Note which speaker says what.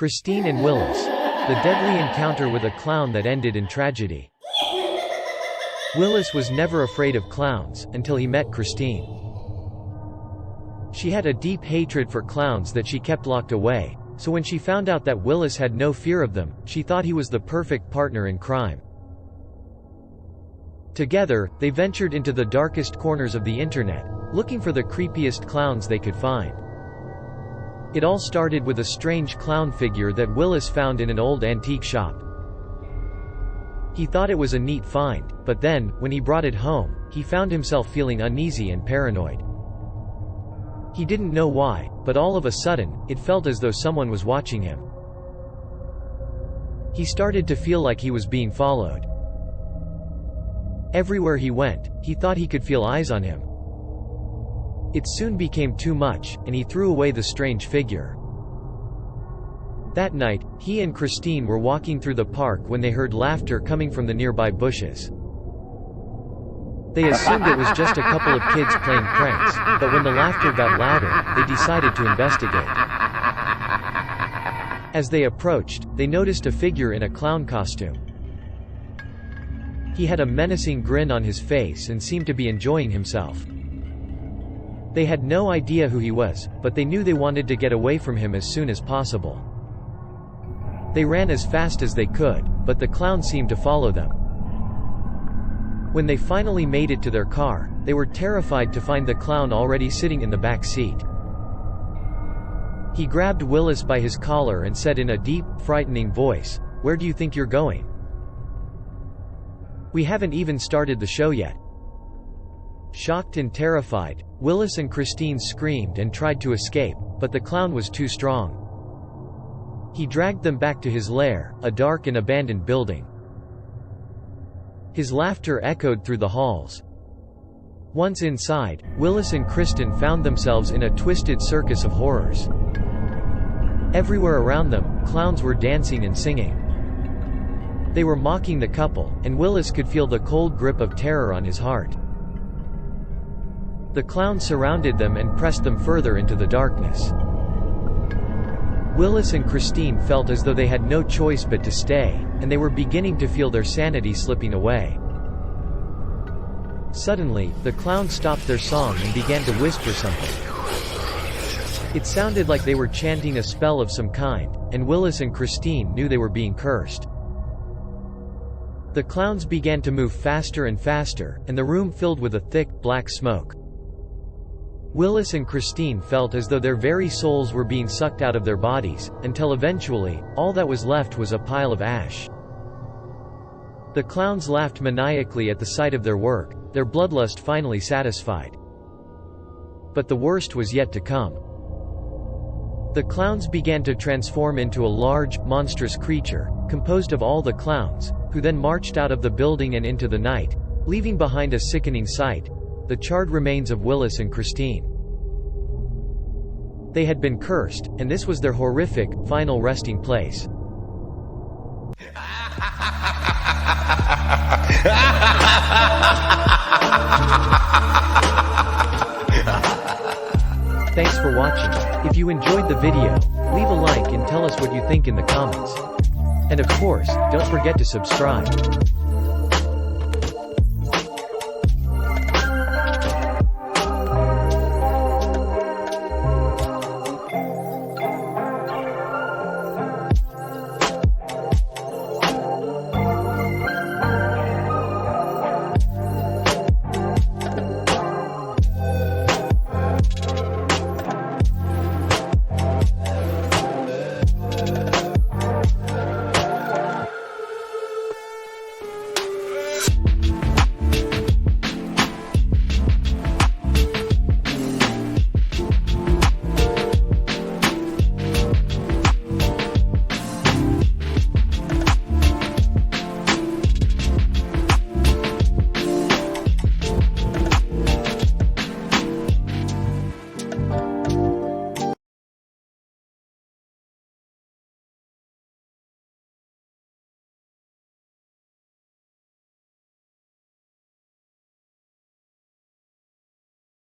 Speaker 1: Kristine and Willis. The deadly encounter with a clown that ended in tragedy. Willis was never afraid of clowns, until he met Kristine. She had a deep hatred for clowns that she kept locked away, so when she found out that Willis had no fear of them, she thought he was the perfect partner in crime. Together, they ventured into the darkest corners of the internet, looking for the creepiest clowns they could find. It all started with a strange clown figure that Willis found in an old antique shop. He thought it was a neat find, but then, when he brought it home, he found himself feeling uneasy and paranoid. He didn't know why, but all of a sudden, it felt as though someone was watching him. He started to feel like he was being followed. Everywhere he went, he thought he could feel eyes on him. It soon became too much, and he threw away the strange figure. That night, he and Kristine were walking through the park when they heard laughter coming from the nearby bushes. They assumed it was just a couple of kids playing pranks, but when the laughter got louder, they decided to investigate. As they approached, they noticed a figure in a clown costume. He had a menacing grin on his face and seemed to be enjoying himself. They had no idea who he was, but they knew they wanted to get away from him as soon as possible. They ran as fast as they could, but the clown seemed to follow them. When they finally made it to their car, they were terrified to find the clown already sitting in the back seat. He grabbed Willis by his collar and said in a deep, frightening voice, "Where do you think you're going? We haven't even started the show yet." Shocked and terrified, Willis and Kristine screamed and tried to escape, but the clown was too strong. He dragged them back to his lair, a dark and abandoned building. His laughter echoed through the halls. Once inside, Willis and Kristine found themselves in a twisted circus of horrors. Everywhere around them, clowns were dancing and singing. They were mocking the couple, and Willis could feel the cold grip of terror on his heart. The clowns surrounded them and pressed them further into the darkness. Willis and Kristine felt as though they had no choice but to stay, and they were beginning to feel their sanity slipping away. Suddenly, the clowns stopped their song and began to whisper something. It sounded like they were chanting a spell of some kind, and Willis and Kristine knew they were being cursed. The clowns began to move faster and faster, and the room filled with a thick, black smoke. Willis and Kristine felt as though their very souls were being sucked out of their bodies, until eventually, all that was left was a pile of ash. The clowns laughed maniacally at the sight of their work, their bloodlust finally satisfied. But the worst was yet to come. The clowns began to transform into a large, monstrous creature, composed of all the clowns, who then marched out of the building and into the night, leaving behind a sickening sight: the charred remains of Willis and Kristine. They had been cursed, and this was their horrific, final resting place. Thanks for watching. If you enjoyed the video, leave a like and tell us what you think in the comments. And of course, don't forget to subscribe.